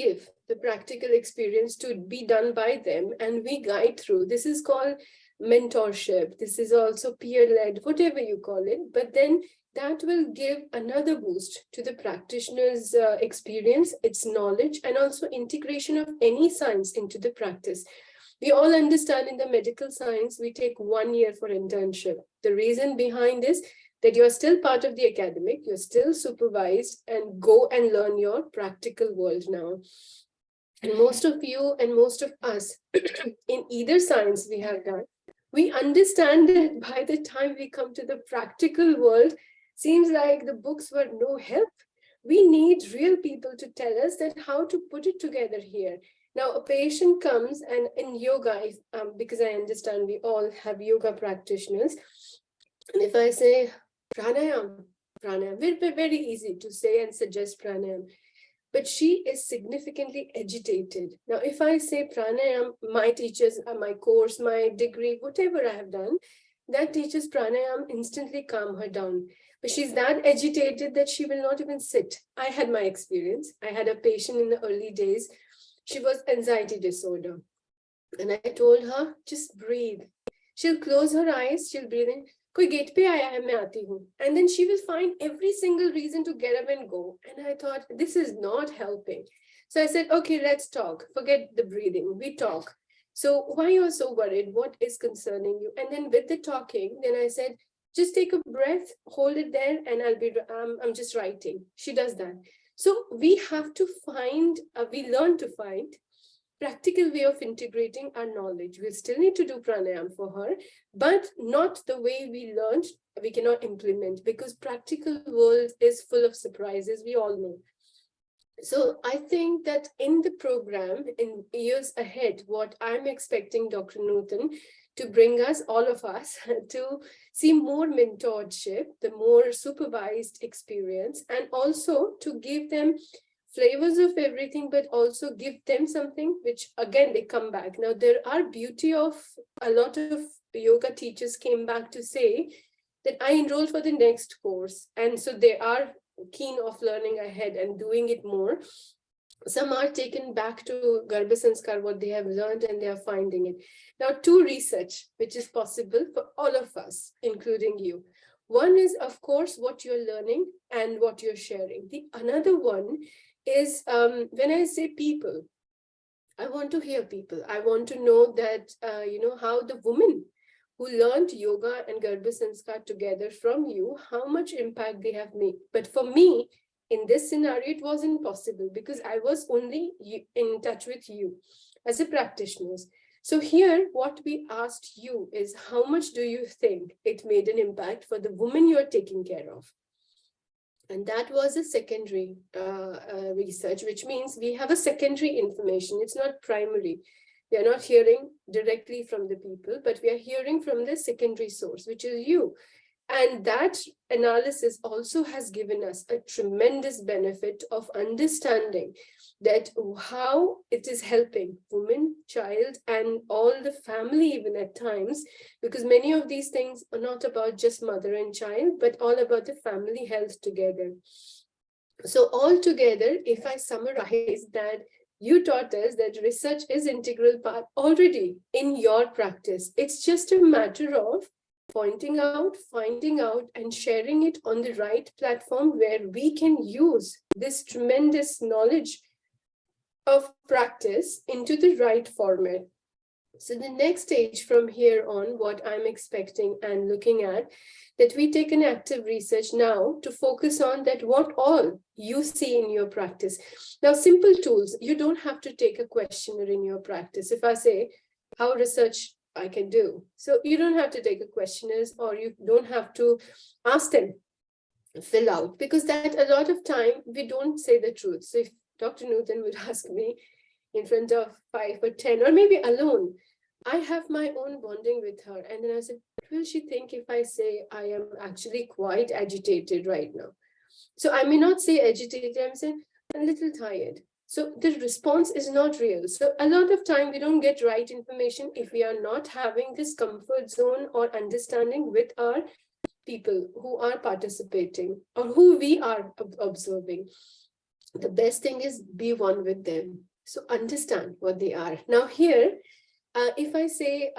give the practical experience to be done by them, and we guide through. This is called mentorship. This is also peer-led, whatever you call it. But then that will give another boost to the practitioner's experience, its knowledge, and also integration of any science into the practice. We all understand in the medical science, we take 1 year for internship. The reason behind is that you're still part of the academic, you're still supervised, and go and learn your practical world now. And most of you and most of us in either science we have done, we understand that by the time we come to the practical world, seems like the books were no help. We need real people to tell us that how to put it together here. Now, a patient comes, and in yoga, because I understand we all have yoga practitioners, and if I say pranayam, very easy to say and suggest pranayam, but she is significantly agitated. Now, if I say pranayam, my teachers, my course, my degree, whatever I have done, that teaches pranayam instantly calm her down. But she's that agitated that she will not even sit. I had my experience. I had a patient in the early days. She was anxiety disorder. And I told her, just breathe. She'll close her eyes, she'll breathe in. Koi gate pe aaya hai, main aati hu. And then she will find every single reason to get up and go. And I thought, this is not helping. So I said, okay, let's talk. Forget the breathing. We talk. So why you're so worried? What is concerning you? And then with the talking, then I said, just take a breath, hold it there, and I'm just writing. She does that. So we have to find, we learn to find practical way of integrating our knowledge. We still need to do pranayam for her, but not the way we learned. We cannot implement, because practical world is full of surprises, we all know. So I think that in the program, in years ahead, what I'm expecting Dr. Nutan to bring us, all of us, to see more mentorship, the more supervised experience, and also to give them flavors of everything, but also give them something which, again, they come back. Now, there are beauty of a lot of yoga teachers came back to say that I enrolled for the next course. And so they are keen of learning ahead and doing it more. Some are taken back to Garbhasanskar, what they have learned, and they are finding it. Now, two research, which is possible for all of us, including you. One is, of course, what you're learning and what you're sharing. The another one is when I say people, I want to hear people. I want to know that, how the women who learned yoga and Garbhasanskar together from you, how much impact they have made. But for me, in this scenario, it wasn't possible because I was only in touch with you as a practitioner. So here, what we asked you is, how much do you think it made an impact for the woman you're taking care of? And that was a secondary research, which means we have a secondary information. It's not primary. We are not hearing directly from the people, but we are hearing from the secondary source, which is you. And that analysis also has given us a tremendous benefit of understanding that how it is helping woman, child, and all the family even at times, because many of these things are not about just mother and child, but all about the family health together. So altogether, if I summarize that, you taught us that research is an integral part already in your practice. It's just a matter of pointing out, finding out, and sharing it on the right platform where we can use this tremendous knowledge of practice into the right format. So the next stage from here on, what I'm expecting and looking at, that we take an active research now to focus on that what all you see in your practice. Now, simple tools, you don't have to take a questionnaire in your practice. If I say how research I can do, so you don't have to take a questionnaire, or you don't have to ask them, fill out, because that a lot of time we don't say the truth. So if Dr. Nutan would ask me in front of 5 or 10, or maybe alone, I have my own bonding with her. And then I said, what will she think if I say I am actually quite agitated right now? So I may not say agitated, I'm saying I'm a little tired. So the response is not real. So a lot of time we don't get right information if we are not having this comfort zone or understanding with our people who are participating or who we are observing. the best thing is be one with them. So understand what they are. Now here, if I say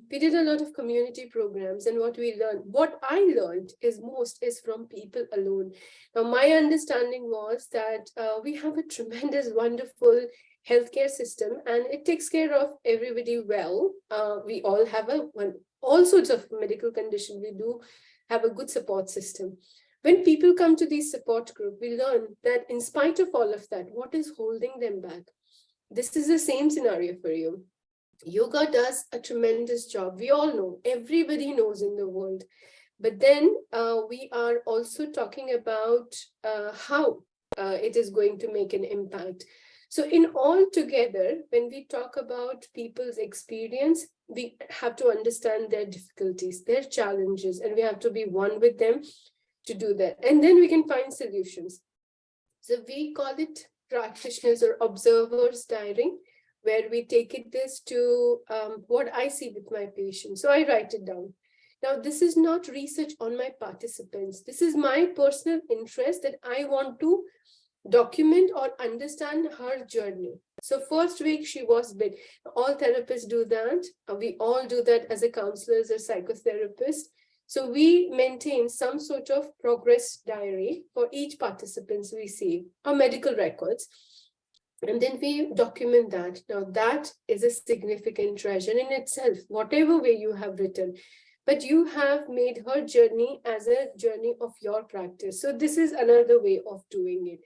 we did a lot of community programs, and what I learned is most is from people alone. Now my understanding was that we have a tremendous, wonderful healthcare system, and it takes care of everybody well. We all have all sorts of medical condition. We do have a good support system. When people come to these support group, we learn that in spite of all of that, what is holding them back? This is the same scenario for you. Yoga does a tremendous job. We all know, everybody knows in the world. But then we are also talking about how it is going to make an impact. So in all together, when we talk about people's experience, we have to understand their difficulties, their challenges, and we have to be one with them to do that. And then we can find solutions. So we call it practitioners or observers diary, where we take this to what I see with my patients. So I write it down. Now, this is not research on my participants. This is my personal interest that I want to document or understand her journey. So first week she was bit. All therapists do that. We all do that as a counselors or psychotherapists. So we maintain some sort of progress diary for each participant we see, or medical records. And then we document that. Now that is a significant treasure in itself, whatever way you have written. But you have made her journey as a journey of your practice. So this is another way of doing it.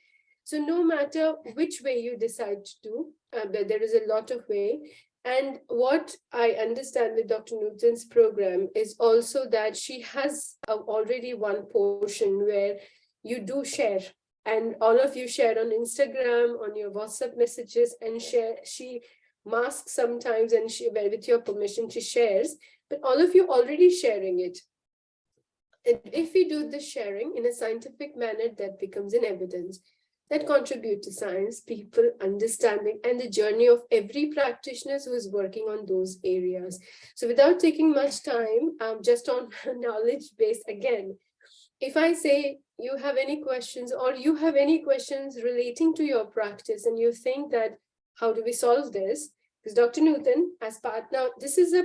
So no matter which way you decide to do, there is a lot of way. And what I understand with Dr. Nutan's program is also that she has already one portion where you do share, and all of you share on Instagram, on your WhatsApp messages, and share. She masks sometimes, and with your permission, she shares, but all of you already sharing it. And if we do this sharing in a scientific manner, that becomes an evidence that contribute to science, people understanding, and the journey of every practitioner who is working on those areas. So without taking much time, just on knowledge base again, if I say you have any questions, or you have any questions relating to your practice, and you think that, how do we solve this? Because Dr. Nutan, as part, now this is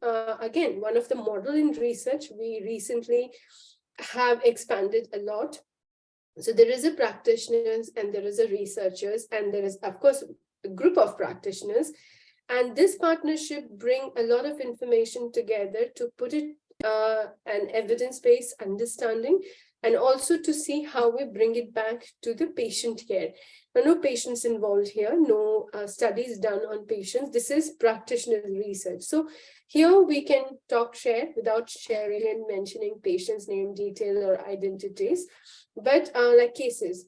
again, one of the model in research. We recently have expanded a lot. So there is a practitioners, and there is a researchers, and there is, of course, a group of practitioners. And this partnership bring a lot of information together to put it an evidence-based understanding, and also to see how we bring it back to the patient care. Now, no patients involved here, no studies done on patients. This is practitioner research. So here we can share without sharing and mentioning patients' name, detail, or identities, but like cases.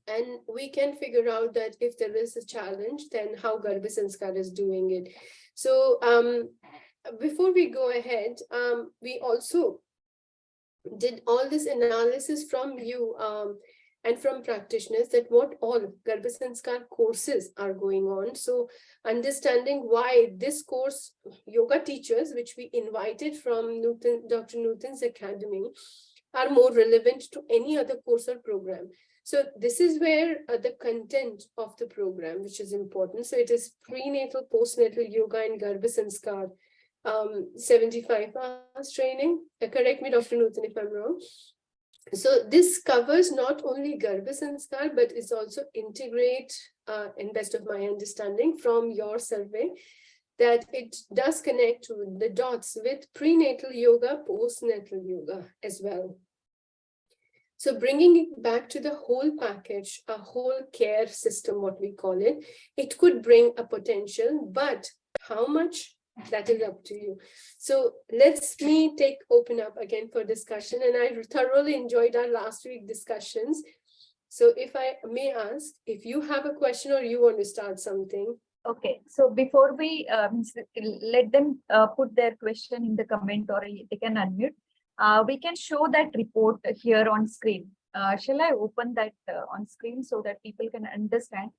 And we can figure out that if there is a challenge, then how Garbhasanskar is doing it. So before we go ahead, we also did all this analysis from you and from practitioners, that what all Garbhasanskar courses are going on. So understanding why this course, yoga teachers, which we invited from Dr. Nutan's Academy, are more relevant to any other course or program. So this is where the content of the program, which is important. So it is prenatal, postnatal yoga and Garbhasanskar, 75 hours training. Correct me, Dr. Nutan, if I'm wrong. So this covers not only Garbhasanskar, but it's also integrate, in best of my understanding from your survey, that it does connect to the dots with prenatal yoga, postnatal yoga as well. So bringing it back to the whole package, a whole care system, what we call it, it could bring a potential, but how much? That is up to you. So let's open up again for discussion. And I thoroughly enjoyed our last week discussions. So if I may ask, if you have a question or you want to start something. Okay, so before we let them put their question in the comment, or they can unmute, we can show that report here on screen. Shall I open that on screen so that people can understand,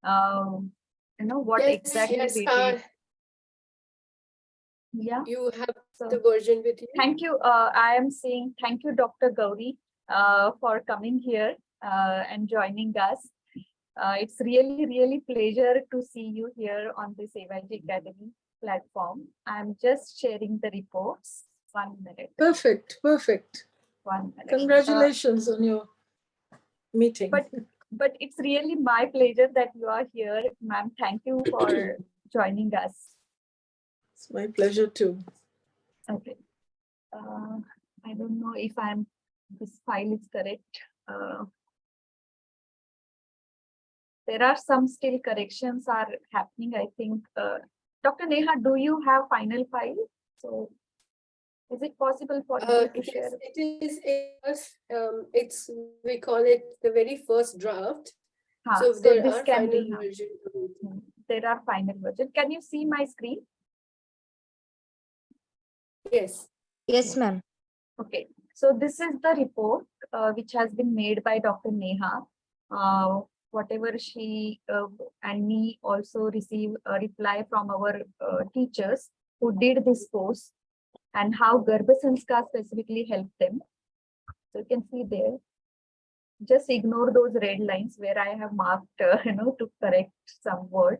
what exactly we did? Yeah, you have the version with you. Thank you. I am saying thank you, Dr. Gauri, for coming here and joining us. It's really, really pleasure to see you here on this AYG Academy platform. I'm just sharing the reports. 1 minute. Perfect, perfect. 1 minute. Congratulations on your meeting. But it's really my pleasure that you are here, ma'am. Thank you for joining us. It's my pleasure too. Okay. I don't know if this file is correct. There are some still corrections are happening, I think. Dr. Neha, do you have final file? So is it possible for you to share? It's we call it the very first draft. So there this are can final be, version. there are final version. Can you see my screen? Yes. Yes, ma'am. Okay. So this is the report which has been made by Dr. Neha. Whatever she and me also receive a reply from our teachers who did this course and how Garbhasanskar specifically helped them. So you can see there. Just ignore those red lines where I have marked, to correct some word.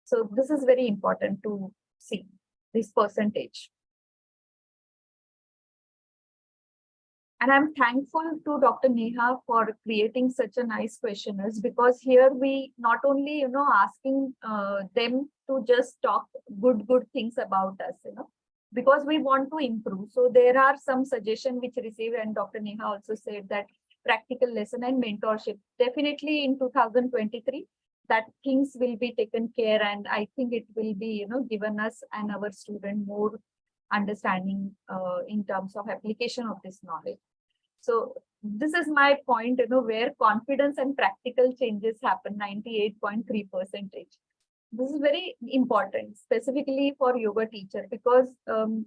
So this is very important to see this percentage. And I'm thankful to Dr. Neha for creating such a nice questionnaires, because here we not only, asking them to just talk good things about us, because we want to improve. So there are some suggestions which received, and Dr. Neha also said that practical lesson and mentorship. Definitely in 2023, that things will be taken care, and I think it will be, given us and our student more understanding in terms of application of this knowledge. So this is my point, where confidence and practical changes happen, 98.3%. This is very important, specifically for yoga teacher, because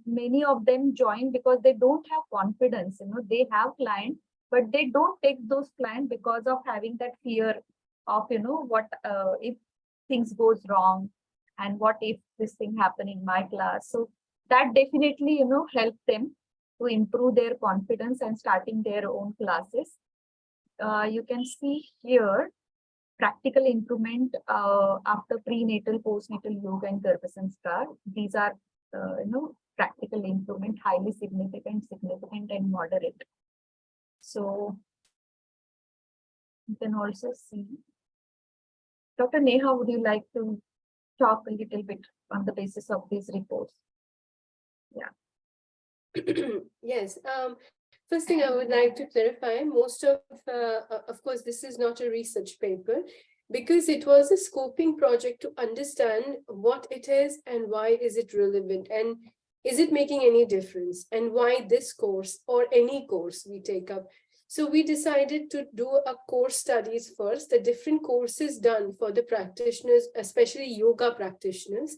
many of them join because they don't have confidence. They have clients, but they don't take those clients because of having that fear of, what if things goes wrong, and what if this thing happen in my class. So that definitely, help them to improve their confidence and starting their own classes. You can see here practical improvement after prenatal, postnatal yoga and Garbhasanskar. These are, practical improvement, highly significant and moderate. So you can also see. Dr. Neha, would you like to talk a little bit on the basis of these reports? Yeah. Yes. First thing I would like to clarify, most of course, this is not a research paper, because it was a scoping project to understand what it is and why is it relevant, and is it making any difference, and why this course or any course we take up. So we decided to do a course studies first, the different courses done for the practitioners, especially yoga practitioners.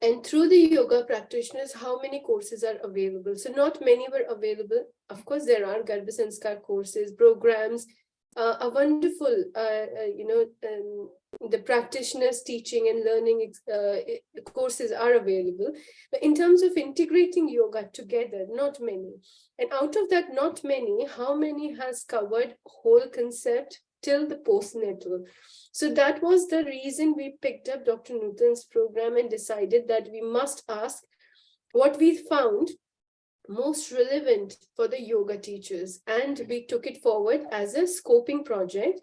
And through the yoga practitioners, how many courses are available? So not many were available. Of course, there are Garbhasanskar courses, programs, a wonderful, the practitioners teaching and learning courses are available. But in terms of integrating yoga together, not many. And out of that, not many, how many has covered whole concept till the postnatal? So that was the reason we picked up Dr. Nutan's program and decided that we must ask what we found most relevant for the yoga teachers. And we took it forward as a scoping project.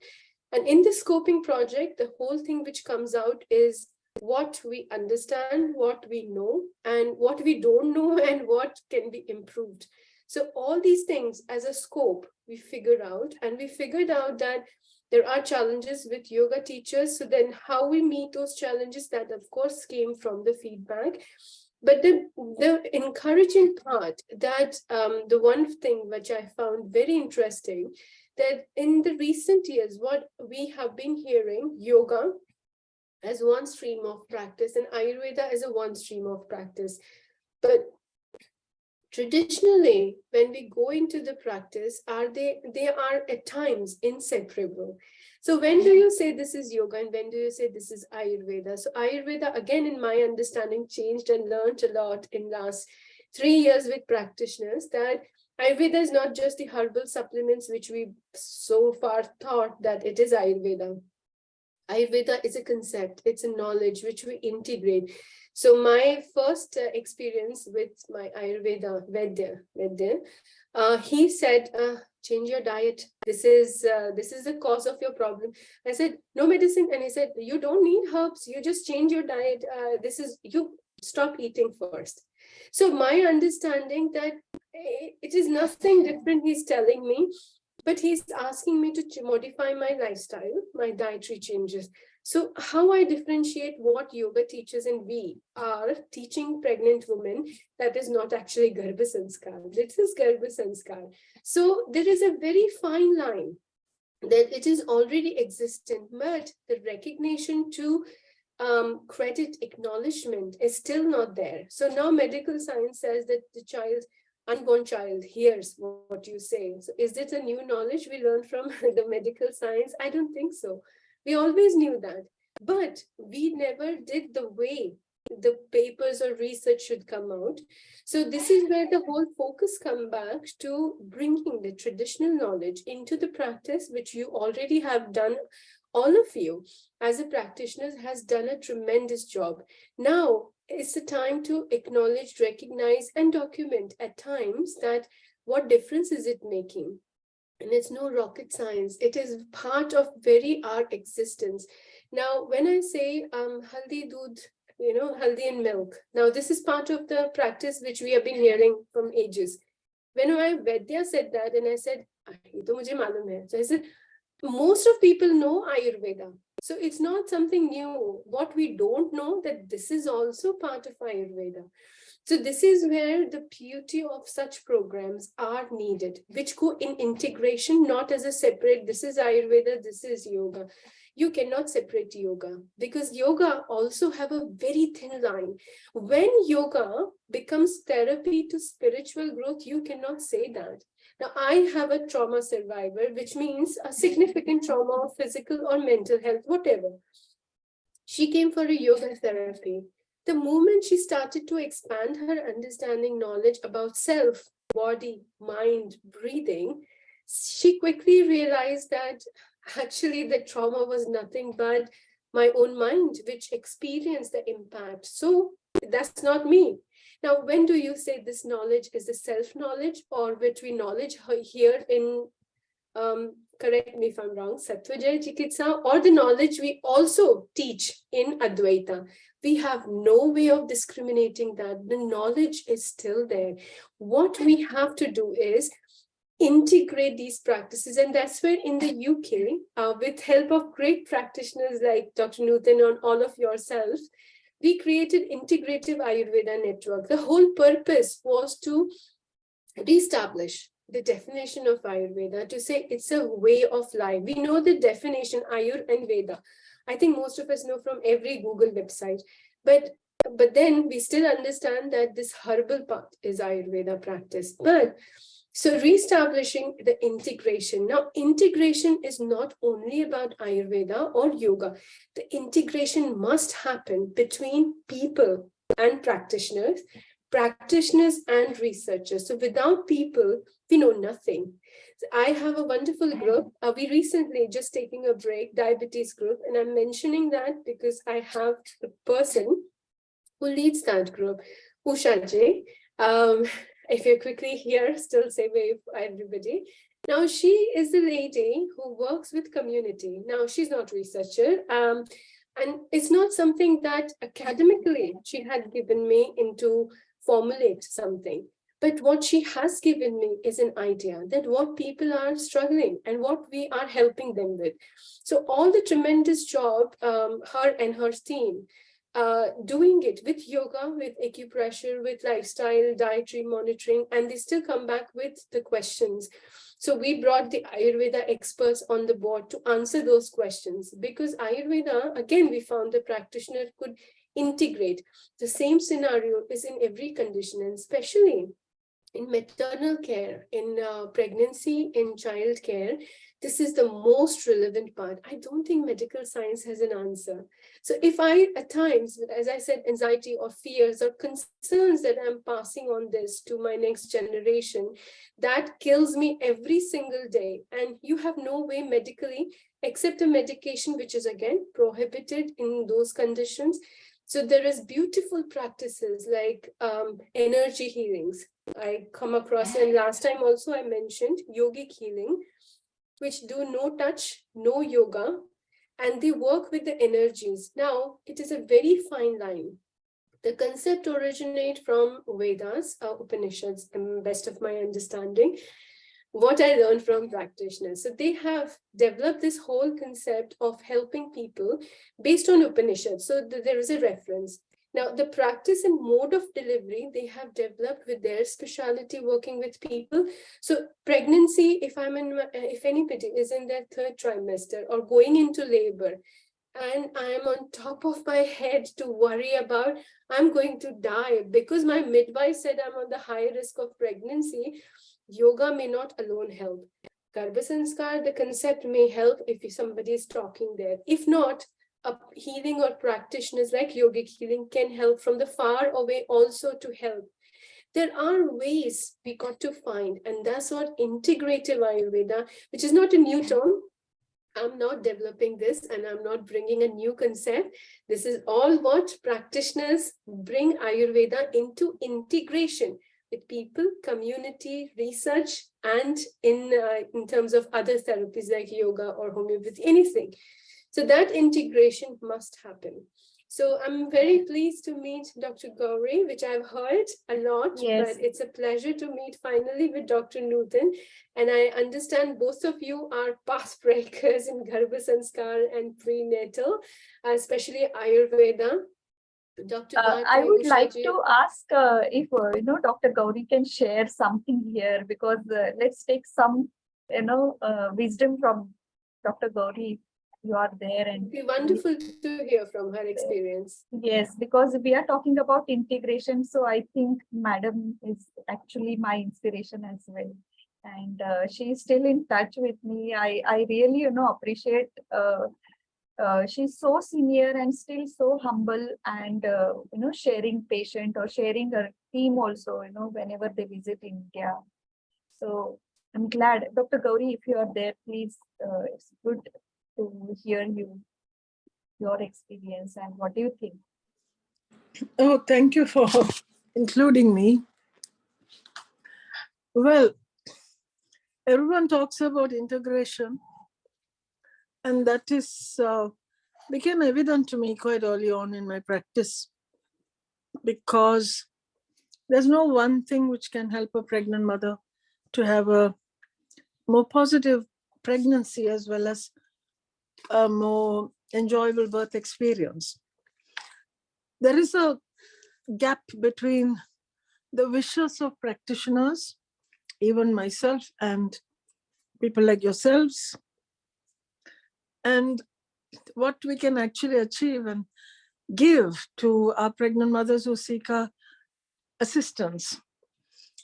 And in the scoping project, the whole thing which comes out is what we understand, what we know, and what we don't know, and what can be improved. So all these things as a scope, we figured out, and we figured out that there are challenges with yoga teachers. So then how we meet those challenges, that of course came from the feedback. But the encouraging part, that the one thing which I found very interesting, that in the recent years, what we have been hearing, yoga as one stream of practice and Ayurveda as a one stream of practice. But traditionally, when we go into the practice, they are at times inseparable. So when do you say this is yoga and when do you say this is Ayurveda? So Ayurveda, again, in my understanding, changed and learned a lot in last 3 years with practitioners, that Ayurveda is not just the herbal supplements, which we so far thought that it is Ayurveda. Ayurveda is a concept, it's a knowledge which we integrate. So my first experience with my Ayurveda Vedya, he said, change your diet. This is the cause of your problem. I said, no medicine. And he said, you don't need herbs. You just change your diet. You stop eating first. So my understanding that it is nothing different he's telling me, but he's asking me to modify my lifestyle, my dietary changes. So how I differentiate what yoga teaches and we are teaching pregnant women, that is not actually Garbhasanskar. This is Garbhasanskar. So there is a very fine line that it is already existent, but the recognition to credit acknowledgement is still not there. So now medical science says that the unborn child hears what you say. So is it a new knowledge we learned from the medical science? I don't think so. We always knew that, but we never did the way the papers or research should come out. So this is where the whole focus comes back to bringing the traditional knowledge into the practice, which you already have done. All of you as a practitioner has done a tremendous job. Now it's the time to acknowledge, recognize, and document at times that what difference is it making? And it's no rocket science. It is part of very our existence. Now, when I say haldi doodh, haldi and milk. Now, this is part of the practice which we have been hearing from ages. When my Vedya said that, and I said, ye to mujhe malum hai. So I said, most of people know Ayurveda. So it's not something new. What we don't know, that this is also part of Ayurveda. So this is where the beauty of such programs are needed, which go in integration, not as a separate, this is Ayurveda, this is yoga. You cannot separate yoga because yoga also have a very thin line. When yoga becomes therapy to spiritual growth, you cannot say that. Now, I have a trauma survivor, which means a significant trauma of physical or mental health, whatever. She came for a yoga therapy. The moment she started to expand her understanding, knowledge about self, body, mind, breathing, she quickly realized that actually the trauma was nothing but my own mind, which experienced the impact. So that's not me. Now, when do you say this knowledge is the self-knowledge, or which we knowledge here in, correct me if I'm wrong, Sattvajaya Chikitsa, or the knowledge we also teach in Advaita? We have no way of discriminating that. The knowledge is still there. What we have to do is integrate these practices, and that's where in the UK, with help of great practitioners like Dr. Nutan and all of yourselves, we created Integrative Ayurveda Network. The whole purpose was to reestablish the definition of Ayurveda, to say it's a way of life. We know the definition, Ayur and Veda. I think most of us know from every Google website, but then we still understand that this herbal path is Ayurveda practice. But so reestablishing the integration. Now, integration is not only about Ayurveda or yoga. The integration must happen between people and practitioners and researchers. So without people, we know nothing. So I have a wonderful group. We recently just taking a break, diabetes group, and I'm mentioning that because I have the person who leads that group, Usha J. If you're quickly here, still say wave everybody. Now, she is the lady who works with community. Now, she's not a researcher, and it's not something that academically she had given me into formulate something. But what she has given me is an idea that what people are struggling and what we are helping them with. So all the tremendous job, her and her team, doing it with yoga, with acupressure, with lifestyle, dietary monitoring, and they still come back with the questions. So we brought the Ayurveda experts on the board to answer those questions, because Ayurveda, again, we found the practitioner could integrate. The same scenario is in every condition, and especially in maternal care, in pregnancy, in child care. This is the most relevant part. I don't think medical science has an answer. So if I, at times, as I said, anxiety or fears or concerns that I'm passing on this to my next generation, that kills me every single day. And you have no way medically, except a medication, which is again prohibited in those conditions. So there is beautiful practices like energy healings. I come across, and last time also I mentioned yogic healing, which do no touch, no yoga, and they work with the energies. Now, it is a very fine line. The concept originate from Vedas, Upanishads, best of my understanding, what I learned from practitioners. So they have developed this whole concept of helping people based on Upanishads. So there is a reference. Now, the practice and mode of delivery they have developed with their specialty working with people. So pregnancy, if anybody is in their third trimester or going into labor, and I am on top of my head to worry about, I'm going to die because my midwife said I'm on the high risk of pregnancy, yoga may not alone help. Garbhasanskar, the concept may help if somebody is talking there. If not, a healing or practitioners like yogic healing can help from the far away also to help. There are ways we got to find, and that's what integrative Ayurveda, which is not a new term. I'm not developing this and I'm not bringing a new concept. This is all what practitioners bring Ayurveda into integration with people, community, research, and in terms of other therapies like yoga or homeopathy, anything. So that integration must happen. So I'm very pleased to meet Dr. Gauri, which I've heard a lot, Yes. but it's a pleasure to meet finally with Dr. Nutan. And I understand both of you are path breakers in Garbhasanskar and prenatal, especially Ayurveda. Dr. I would like Ushaji. to ask if Dr. Gauri can share something here, because let's take some wisdom from Dr. Gauri. You are there, and It'd be wonderful to hear from her experience. yes, because we are talking about integration, so I think Madam is actually my inspiration as well, and she is still in touch with me. I really appreciate. She's so senior and still so humble, and sharing patient or sharing her team also, whenever they visit India. So I'm glad, Dr. Gauri, if you are there, please, it's good to hear your experience, and what do you think? Oh, thank you for including me. Well, everyone talks about integration, and that is became evident to me quite early on in my practice, because there's no one thing which can help a pregnant mother to have a more positive pregnancy as well as a more enjoyable birth experience. There is a gap between the wishes of practitioners, even myself and people like yourselves, and what we can actually achieve and give to our pregnant mothers who seek our assistance.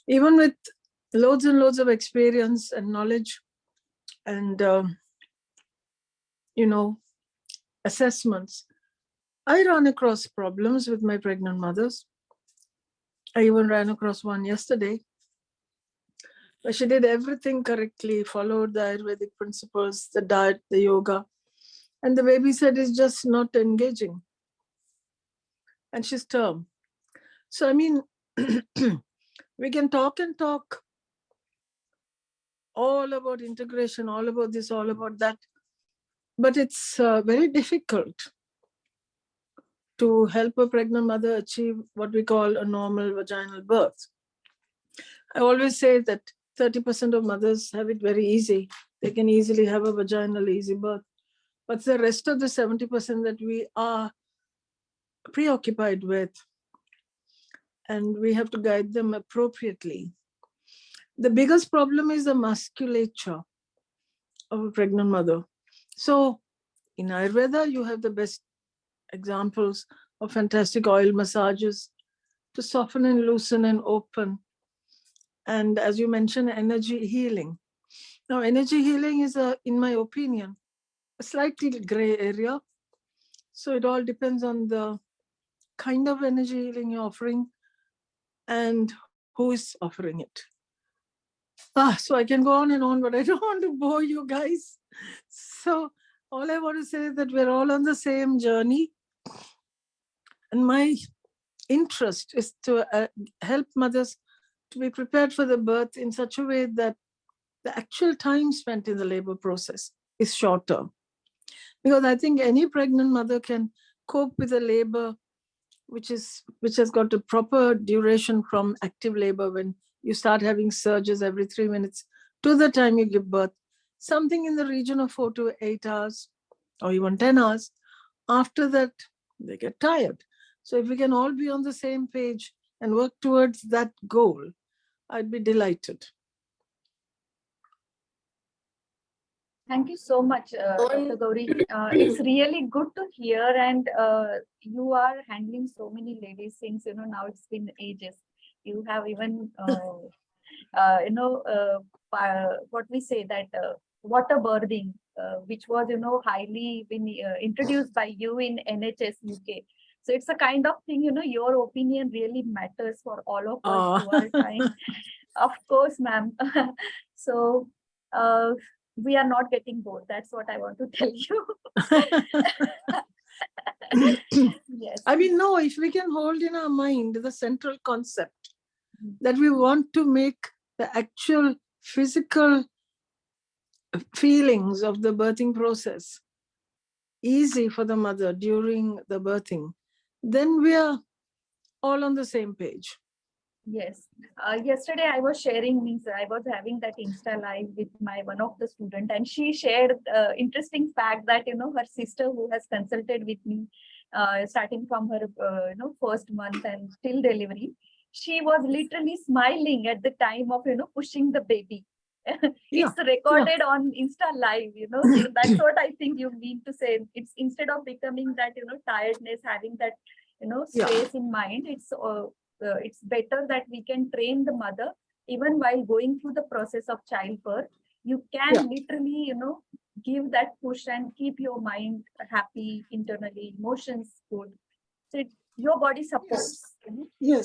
Even with loads and loads of experience and knowledge and assessments, I run across problems with my pregnant mothers. I even ran across one yesterday where she did everything correctly, followed the Ayurvedic principles, the diet, the yoga, and the baby said it's just not engaging. And she's term. So, I mean, we can talk and talk all about integration, all about this, all about that, but it's very difficult to help a pregnant mother achieve what we call a normal vaginal birth. I always say that 30% of mothers have it very easy. They can easily have a vaginal easy birth. But the rest of the 70% that we are preoccupied with, and we have to guide them appropriately. The biggest problem is the musculature of a pregnant mother. So in Ayurveda, you have the best examples of fantastic oil massages to soften and loosen and open. And as you mentioned, energy healing. Now, energy healing is, in my opinion, a slightly gray area. So it all depends on the kind of energy healing you're offering and who is offering it. So I can go on, but I don't want to bore you guys. So all I want to say is that we're all on the same journey. And my interest is to help mothers to be prepared for the birth in such a way that the actual time spent in the labor process is shorter. Because I think any pregnant mother can cope with a labor which has got a proper duration from active labor, when you start having surges every 3 minutes to the time you give birth, something in the region of 4 to 8 hours or even 10 hours. After that, they get tired. So if we can all be on the same page and work towards that goal, I'd be delighted. Thank you so much, Dr. Gauri. It's really good to hear, and you are handling so many ladies since, now it's been ages. You have even, what we say that water birthing, which was, highly been introduced by you in NHS UK. So it's a kind of thing, your opinion really matters for all of us who are trying. Of course, ma'am. So, we are not getting bored. That's what I want to tell you. Yes. I mean, no, if we can hold in our mind the central concept that we want to make the actual physical feelings of the birthing process easy for the mother during the birthing, then we are all on the same page. Yes. Yesterday I was sharing, means I was having that Insta live with one of the student, and she shared interesting fact that, her sister who has consulted with me, starting from her, first month and till delivery, she was literally smiling at the time of, pushing the baby. It's recorded on Insta live, so that's what I think you mean to say. It's instead of becoming that, tiredness, having that, stress in mind, it's better that we can train the mother even while going through the process of childbirth. You can literally, give that push and keep your mind happy internally, emotions good. So your body supports. Yes.